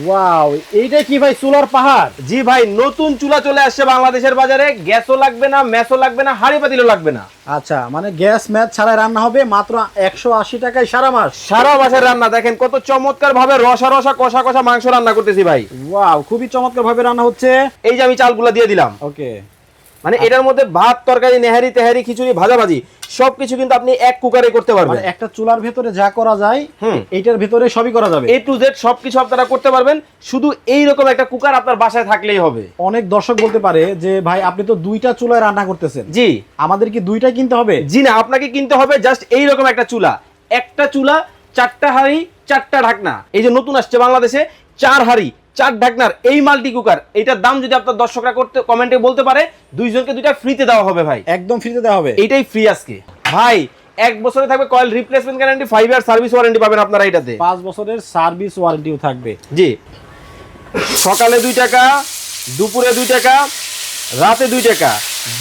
Wow, এইটা কি ভাই চুলার পাহাড়? জি ভাই, নতুন চুলা চলে আসছে বাংলাদেশের বাজারে। গ্যাসও লাগবে না, ম্যাসও লাগবে না, হাঁড়ি পাতিলও লাগবে না। আচ্ছা, মানে গ্যাস ম্যাচ ছাড়াই রান্না হবে মাত্র 180 টাকায় সারা মাস। সারা মাসের রান্না দেখেন কত চমৎকার ভাবে রসা রসা কষা কষা মাংস রান্না করতেছি ভাই। ওয়াও, খুবই চমৎকার ভাবে রান্না হচ্ছে। এই যে আমি চালগুলা দিয়ে দিলাম। ওকে, মানে এটার মধ্যে ভাত, তরকারি, নেহারি, তেহারি, খিচুড়ি, ভাজাভাজি সবকিছু কিন্তু আপনি এক কুকারে করতে পারবেন। মানে একটা চুলার ভেতরে যা করা যায় এইটার ভেতরে সবই করা যাবে। A to Z সবকিছু আপনারা করতে পারবেন, শুধু এইরকম একটা কুকার আপনার বাসায় থাকলেই হবে। অনেক দর্শক বলতে পারে যে ভাই আপনি তো দুইটা চুলায় রান্না করতেছেন, জি আমাদের কি দুইটা কিনতে হবে? জি না, আপনাকে কিনতে হবে জাস্ট এইরকম একটা চুলা। একটা চুলা, 4টা হাঁড়ি, 4টা ঢাকনা। এই যে নতুন আসছে বাংলাদেশে 4 হাঁড়ি 4 ঢাকনার এই মাল্টি কুকার, এইটার দাম যদি আপনার দর্শকরা করতে কমেন্টে বলতে পারে, দুইজনকে দুইটা ফ্রিতে দেওয়া হবে ভাই। একদম ফ্রিতে দেওয়া হবে, এইটাই ফ্রি আজকে ভাই। 1 বছরে থাকবে coil replacement guarantee, 5 year service warranty পাবেন আপনারা এটাতে। 5 বছরের সার্ভিস ওয়ারেন্টিও থাকবে। জি, সকালে 2 টাকা, দুপুরে 2 টাকা, রাতে 2 টাকা,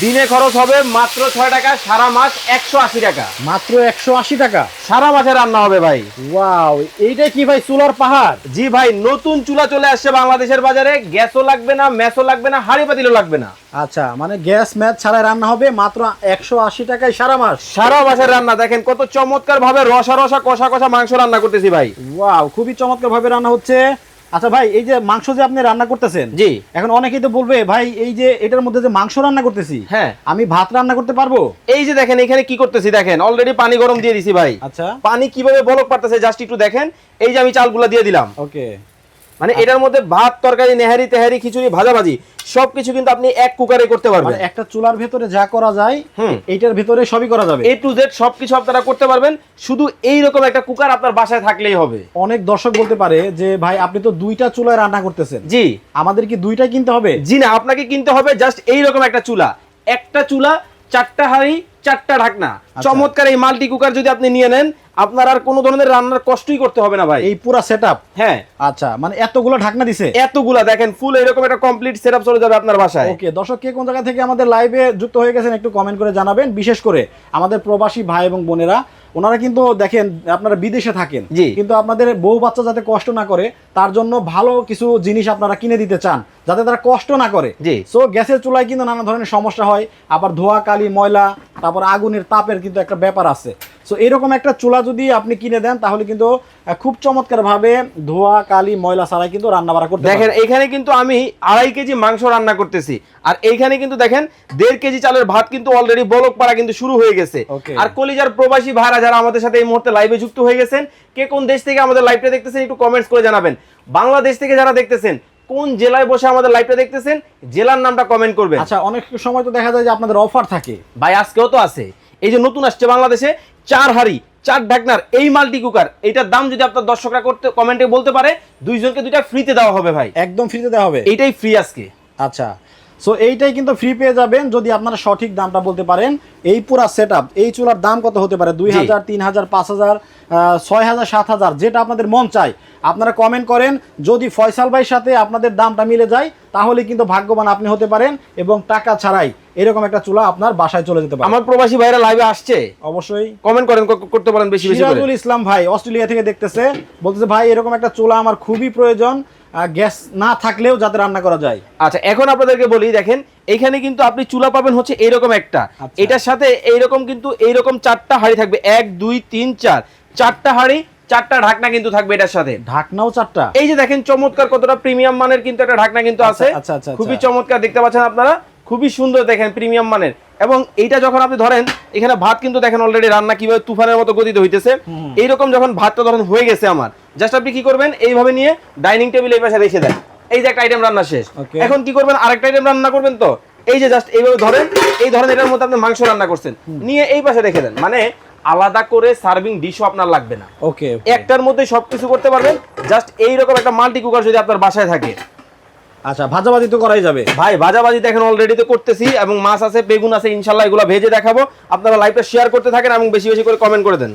দিনে খরচ হবে মাত্র 6 টাকা, সারা মাস 180 টাকা। মাত্র 180 টাকা সারা মাসে রান্না হবে ভাই। ওয়াও, এইটা কি ভাই চুলার পাহাড়? জি ভাই, নতুন চুলা চলে আসছে বাংলাদেশের বাজারে। গ্যাসও লাগবে না, ম্যাসও লাগবে না, হাঁড়ি পাতিলও লাগবে না। আচ্ছা, মানে গ্যাস ম্যাচ ছাড়াই রান্না হবে মাত্র 180 টাকায় সারা মাস। সারা মাসের রান্না দেখেন কত চমৎকার ভাবে রসা রসা কষা কষা মাংস রান্না করতেছি ভাই। ওয়াও, খুবই চমৎকার ভাবে রান্না হচ্ছে। আচ্ছা ভাই, এই যে মাংস যে আপনি রান্না করতেছেন, জি, এখন অনেকেই তো বলবে ভাই এই যে এটার মধ্যে যে মাংস রান্না করতেছি, হ্যাঁ, আমি ভাত রান্না করতে পারবো? এই যে দেখেন এখানে কি করতেছি, দেখেন অলরেডি পানি গরম দিয়ে দিছি ভাই। আচ্ছা, পানি কিভাবে বলক পারতেছে জাস্ট একটু দেখেন। এই যে আমি চালগুলা দিয়ে দিলাম। ওকে, মানে এটার মধ্যে ভাত, তরকারি, নেহারি, তেহারি, খিচুড়ি, ভাজাভাজি সবকিছু কিন্তু আপনি এক কুকারে করতে পারবেন। মানে একটা চুলার ভেতরে যা করা যায় এইটার ভেতরে সবই করা যাবে। A to Z সবকিছু আপনারা করতে পারবেন, শুধু এইরকম একটা কুকার আপনার বাসায় থাকলেই হবে। অনেক দর্শক বলতে পারে যে ভাই আপনি তো দুইটা চুলায় রান্না করতেছেন, জি, আমাদের কি দুইটা কিনতে হবে? জি না, আপনাকে কিনতে হবে জাস্ট এইরকম একটা চুলা। একটা চুলা, 4টা হাঁড়ি, 4টা ঢাকনা। চমৎকার এই মাল্টি কুকার যদি আপনি নিয়ে নেন, আপনার আর কোনো ধরনের রান্নার কষ্টই করতে হবে না ভাই। এই পুরো সেটআপ? হ্যাঁ। আচ্ছা, মানে এতগুলো ঢাকনা দিছে? এতগুলা দেখেন ফুল এরকম একটা কমপ্লিট সেটআপ চলে যাবে আপনার বাসায়। ওকে, দর্শক কে কোন জায়গা থেকে আমাদের লাইভে যুক্ত হয়ে গেছেন একটু কমেন্ট করে জানাবেন। বিশেষ করে আমাদের প্রবাসী ভাই এবং বোনেরা, ওনারা কিন্তু দেখেন আপনারা বিদেশে থাকেন, কিন্তু আপনাদের বউ বাচ্চা যাতে কষ্ট না করে তার জন্য ভালো কিছু জিনিস আপনারা কিনে দিতে চান যাতে তারা কষ্ট না করে। সো গ্যাসের চুলায় কিন্তু নানা ধরনের সমস্যা হয়, আবার ধোয়া কালি, ময়লা, তারপর আগুনের তাপের কিন্তু একটা ব্যাপার আছে। সো এরকম একটা চুলা যদি আপনি কিনে দেন তাহলে কিন্তু খুব চমৎকার ভাবে ধোয়া কালি ময়লা ছাড়াই কিন্তু রান্না বাড়া করতে দেখেন। এখানে কিন্তু আমি 2.5 কেজি মাংস রান্না করতেছি, আর এইখানে কিন্তু দেখেন 1.5 কেজি চালের ভাত কিন্তু অলরেডি বলক পাড়া কিন্তু শুরু হয়ে গেছে। আর কলিজার প্রবাসী ভাইরা যারা আমাদের সাথে এই মুহূর্তে লাইভে যুক্ত হয়ে গেছেন, কে কোন দেশ থেকে আমাদের লাইভটা দেখতেছেন একটু কমেন্টস করে জানাবেন। বাংলাদেশ থেকে যারা দেখতেছেন, কোন জেলায় বসে আমাদের লাইভটা দেখতেছেন, জেলার নামটা কমেন্ট করবেন। আচ্ছা, অনেক সময় তো দেখা যায় যে আপনাদের অফার থাকে ভাই, আজকেও তো আছে। এই যে নতুন আসছে বাংলাদেশে 4 হাঁড়ি 4 ঢাকনার এই মাল্টি কুকার, এইটার দাম যদি আপনার দর্শকরা করতে কমেন্টে বলতে পারে, দুইজনকে দুইটা ফ্রিতে দেওয়া হবে ভাই। একদম ফ্রিতে দেওয়া হবে, এইটাই ফ্রি আজকে। আচ্ছা, সো এইটাই কিন্তু ফ্রি পেয়ে যাবেন যদি আপনারা সঠিক দামটা বলতে পারেন। এই পুরা সেটআপ, এই চুলার দাম কত হতে পারে? 2000, 3000, 5000, 6000, 7000, যেটা আপনাদের মন চায় আপনারা কমেন্ট করেন। যদি ফয়সাল ভাইয়ের সাথে আপনাদের দামটা মিলে যায় তাহলে কিন্তু ভাগ্যবান আপনি হতে পারেন এবং টাকা ছাড়াই এরকম একটা চুলা আপনার বাসায় চলে যেতে পারে। আমার প্রবাসী ভাইরা লাইভে আসছে, অবশ্যই কমেন্ট করেন, করতে পারেন বেশি বেশি করে। সিরাজুল ইসলাম ভাই অস্ট্রেলিয়া থেকে দেখতেছে, বলতেছে ভাই এরকম একটা চুলা আমার খুবই প্রয়োজন, গ্যাস না থাকলেও যাতে রান্না করা যায়। আচ্ছা, এখন আপনাদেরকে বলি, দেখেন এখানে কিন্তু আপনি চুলা পাবেন হচ্ছে এইরকম একটা, এটার সাথে এইরকম কিন্তু এইরকম 4টা হাঁড়ি থাকবে, 1 2 3 4, 4টা হাঁড়ি 4টা ঢাকনা কিন্তু থাকবে এটার সাথে। ঢাকনাও 4টা। এই যে দেখেন চমৎকার কতটা প্রিমিয়াম মানের কিন্তু একটা ঢাকনা কিন্তু আছে। খুবই চমৎকার দেখতে পাচ্ছেন আপনারা, খুবই সুন্দর দেখেন প্রিমিয়াম মানের। এবং এইটা যখন আপনি ধরেন, এখানে ভাত কিন্তু দেখেন অলরেডি রান্না কিভাবে তুফানের মতো গতিতে হইতেছে। এইরকম যখন ভাতটা ধরেন হয়ে গেছে আমার, জাস্ট আপনি কি করবেন, এইভাবে নিয়ে ডাইনিং টেবিল এই পাশে রেখে দেন। এই যে একটা আইটেম রান্না শেষ, এখন কি করবেন, আরেকটা আইটেম রান্না করবেন। তো এই যে জাস্ট এইভাবে ধরেন, এই ধরেন এটার মধ্যে আপনি মাংস রান্না করছেন, নিয়ে এই পাশে রেখে দেন। মানে আলাদা করে সার্ভিং ডিশও আপনার লাগবে না, ওকে, একটার মধ্যে সবকিছু করতে পারবেন। জাস্ট এইরকম একটা মাল্টি কুকার যদি আপনার বাসায় থাকে। আচ্ছা, ভাজাভাজি তো করাই যাবে ভাই, ভাজাভাজি দেখেন অলরেডি তো করতেছি, এবং মাছ আছে, বেগুন আছে, ইনশাআল্লাহ এগুলো ভেজে দেখাবো। আপনারা লাইভটা শেয়ার করতে থাকেন এবং বেশি বেশি করে কমেন্ট করে দেন।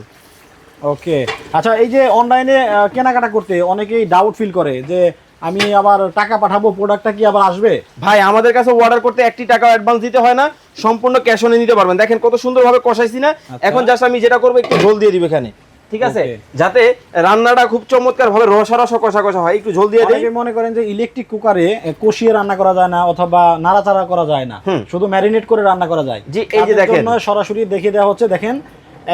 ওকে, আচ্ছা, এই যে অনলাইনে কেনাকাটা করতে অনেকেই ডাউট ফিল করে যে আমি আবার টাকা পাঠাবো, প্রোডাক্টটা কি আবার আসবে? ভাই, আমাদের কাছে অর্ডার করতে 1 টাকা অ্যাডভান্স দিতে হয় না, সম্পূর্ণ ক্যাশ অনে নিতে পারবেন। দেখেন কত সুন্দরভাবে কষাইছি না। এখন জাস্ট আমি যেটা করবো, একটু ঝোল দিয়ে দিব এখানে। ঠিক আছে, যাতে রান্নাটা খুব চমৎকার ভাবে রসা কষা কষা হয়। একটু ঝোল দিয়ে দেই। অনেকে মনে করেন যে ইলেকট্রিক কুকারে কষিয়ে রান্না করা যায় না অথবা নাড়াচাড়া করা যায় না, শুধু ম্যারিনেট করে রান্না করা যায়। জি, এই যে দেখেন সরাসরি দেখিয়ে দেওয়া হচ্ছে, দেখেন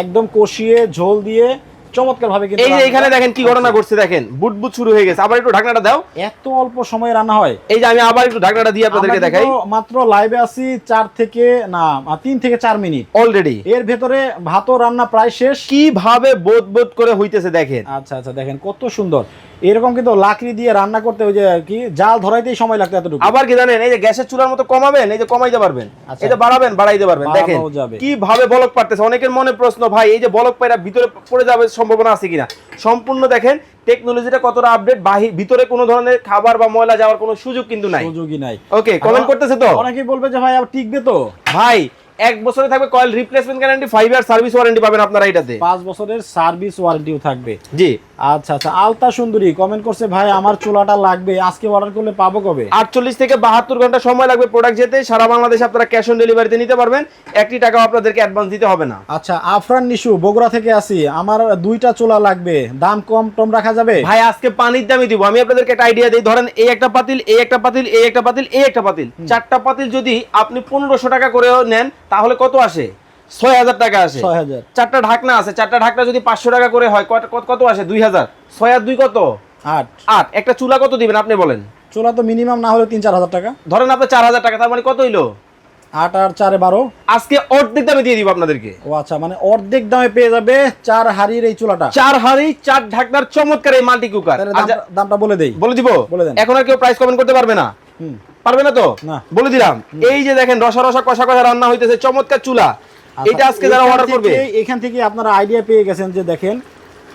একদম কষিয়ে ঝোল দিয়ে চমৎকার ভাবে। কিন্তু এই যে এখানে দেখেন কি ঘটনা ঘটছে, দেখেন বুটবুট শুরু হয়ে গেছে। আবার একটু ঢাকনাটা দাও। এত অল্প সময়ে রান্না হয়। এই যে আমি আবার একটু ঢাকনাটা দিয়ে আপনাদেরকে দেখাই। মাত্র লাইভে আছি 3 থেকে 4 মিনিট অলরেডি, এর ভেতরে ভাতও রান্না প্রায় শেষ। কিভাবে বোধ করে হইতেছে দেখেন। আচ্ছা দেখেন কত সুন্দর। এরকম কিন্তু লাকড়ি দিয়ে রান্না করতে ওই যে কি জাল ধরাইতেই সময় লাগতো এতটুকু। আবার কি জানেন, এই যে গ্যাসের চুলার মতো কমাবেন, এই যে কমাইতে পারবেন, এই যে বাড়াবেন বাড়াইতে পারবেন। দেখেন কিভাবে বলক পারতেছে। অনেকের মনে প্রশ্ন, ভাই এই যে বলক পায়রা ভিতরে পড়ে যাবে সম্ভাবনা আছে কিনা। সম্পূর্ণ দেখেন টেকনোলজিটা কতটা আপডেট, ভিতরে কোনো ধরনের খাবার বা ময়লা যাওয়ার কোনো সুযোগ কিন্তু নাই, সুযোগই নাই। ওকে, কমেন্ট করতেছে তো অনেকেই বলবে যে ভাই আর টিকবে তো। ভাই 1 বছরে থাকবে coil replacement guarantee, 5 year service warranty পাবেন আপনারা এটাতে, 5 বছরের সার্ভিস ওয়ারেন্টিও থাকবে। জি আচ্ছা আলতা সুন্দরী কমেন্ট করছে, ভাই আমার চুলাটা লাগবে, আজকে অর্ডার করলে পাবো কবে? 48 থেকে 72 ঘন্টা সময় লাগবে প্রোডাক্ট যেতে। সারা বাংলাদেশে আপনারা ক্যাশ অন ডেলিভারিতে নিতে পারবেন, 1 টাকাও আপনাদেরকে অ্যাডভান্স দিতে হবে না। আচ্ছা, আফরান নিশু বগুড়া থেকে আসি, আমার 2টা চুলা লাগবে, দাম কম রাখা যাবে? ভাই আজকে পানির দামই দিব। আমি আপনাদেরকে একটা আইডিয়া দেই। ধরেন এই একটা পাতিল, এই একটা পাতিল, এই একটা পাতিল, এই একটা পাতিল, 4টা পাতিল যদি আপনি 1500 টাকা করেও নেন তাহলে কত আসে? 6000 টাকা আসে। 6000। 4টা ঢাকনা আছে, 4টা ঢাকনা যদি 500 টাকা করে হয় কত আসে? 2000। 6 আর 2 কত? 8। একটা চুলা কত দিবেন আপনি বলেন? চুলা তো মিনিমাম না হলে 3-4 হাজার টাকা। ধরেন আপনি 4000 টাকা, তার মানে কত হইলো? 8 আর 4 12। আজকে অর্ধেক দামে দিয়ে দিব আপনাদেরকে। ও আচ্ছা, মানে অর্ধেক দামে পেয়ে যাবে 4 হাড়ির এই চুলাটা। 4 হাড়ি 4 ঢাকনার চমৎকার এই মাল্টি কুকার। দামটা বলে দেই। বলে দিব? বলে দেন। এখন আর কেউ প্রাইস কমেন্ট করতে পারবে না? পারবে না তো? না। বলে দিলাম। এই যে দেখেন রসা কষা রান্না হইতেছে, চমৎকার চুলা। এটা আজকে যারা অর্ডার করবে, এখান থেকে আপনারা আইডিয়া পেয়ে গেছেন যে দেখেন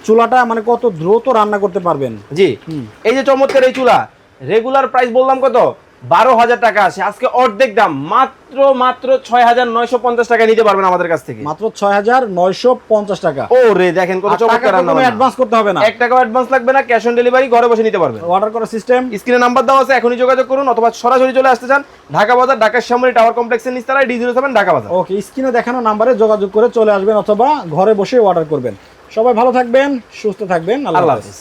চুলাটা মানে কত দ্রুত রান্না করতে পারবেন। জি, এই যে চমৎকার এই চুলা, রেগুলার প্রাইস বললাম কত? 12,000 টাকা আছে। আজকে অর্ধেক দাম মাত্র 6,950 টাকা নিতে পারবেন আমাদের কাছ থেকে। মাত্র 6,950 টাকা। ও রে, দেখেন কত চমৎকার রান্না। কোনো অ্যাডভান্স করতে হবে না, 1 টাকাও অ্যাডভান্স লাগবে না, ক্যাশ অন ডেলিভারি, ঘরে বসে নিতে পারবেন। অর্ডার করার সিস্টেম স্ক্রিনে নাম্বার দেওয়া আছে, এখনই যোগাযোগ করুন অথবা সরাসরি চলে আসতে চান ঢাকা বাজার, ঢাকার শ্যামলী টাওয়ার কমপ্লেক্সের নিচতলায়, D07 ঢাকা বাজার। ওকে, স্ক্রিনে দেখানো নাম্বারে যোগাযোগ করে চলে আসবেন অথবা ঘরে বসে অর্ডার করবেন। সবাই ভালো থাকবেন, সুস্থ থাকবেন, আল্লাহ হাফেজ।